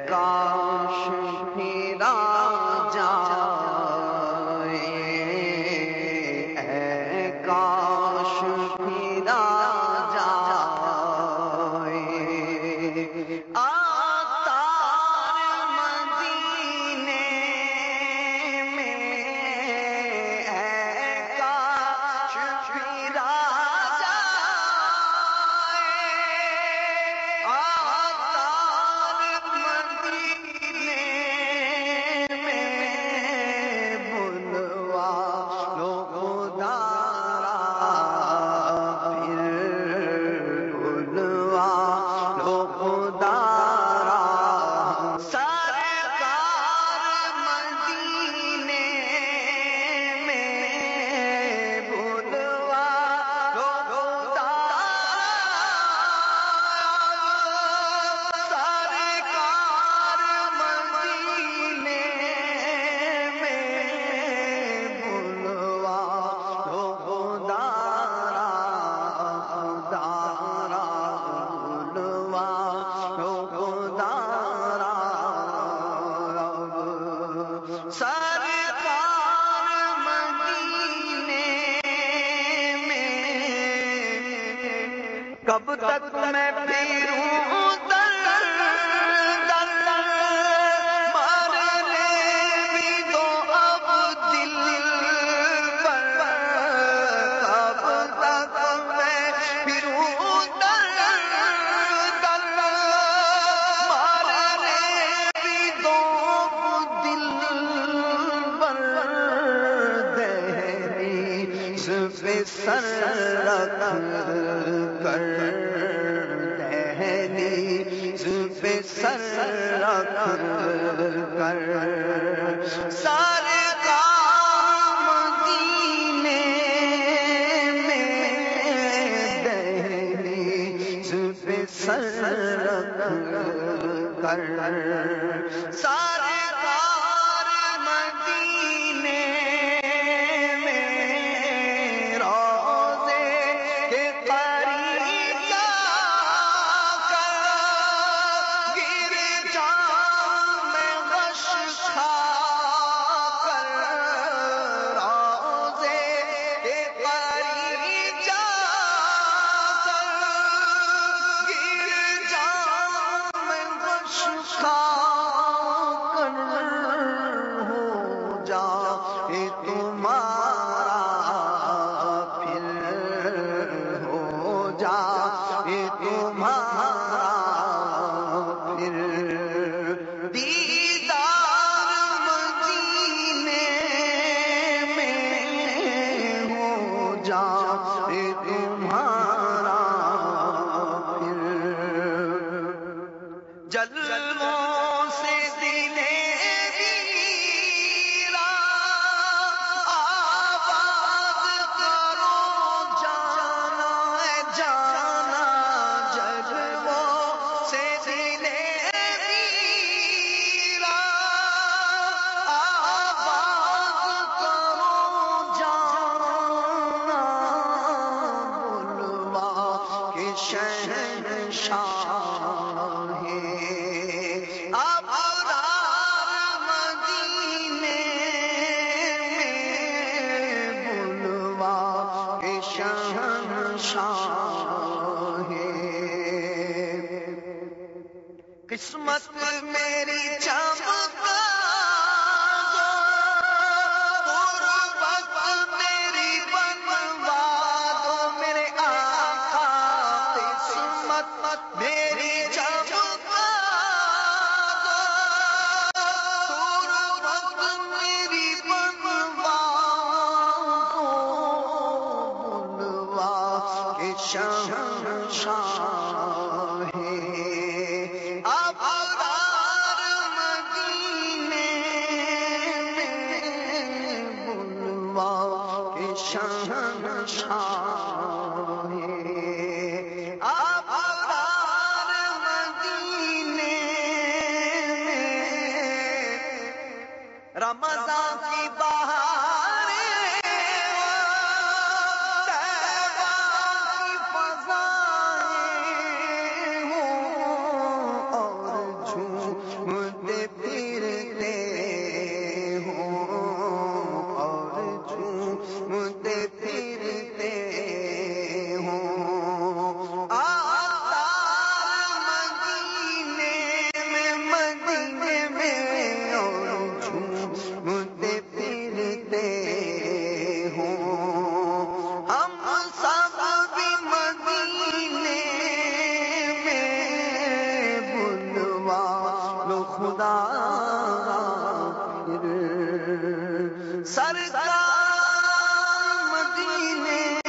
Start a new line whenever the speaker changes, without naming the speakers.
کاش پھرا جائے، اے کاش پھرا جائے، آتار مدینے میں، اے کاش پھرا کب تک میں پھروں در در، مارنے بھی دو اب دل پر، کب تک میں پھروں در در، مارنے بھی دو دل پر، دہلیز پہ سر رکھ کر، دہلیز پہ سر رکھ کر، سارے کام مدینے میں، دہلیز پہ سر رکھ کر، سارے کار مدینے جلووں سے دلے ویرا آباد کرو جانا جانا، جلووں سے دلے ویرا آباد کرو جانا، بلوا کے شہنشاہ قسمت میری چمکا دو، غربت میری بنوا دو میرے آقا، قسمت میری چمکا دو، غربت میری بنوا دو، بلوا کے شہنشاہ رمضان کی بہاریں، طیبہ کی فضائیں ہوں، اور سرکار مدینے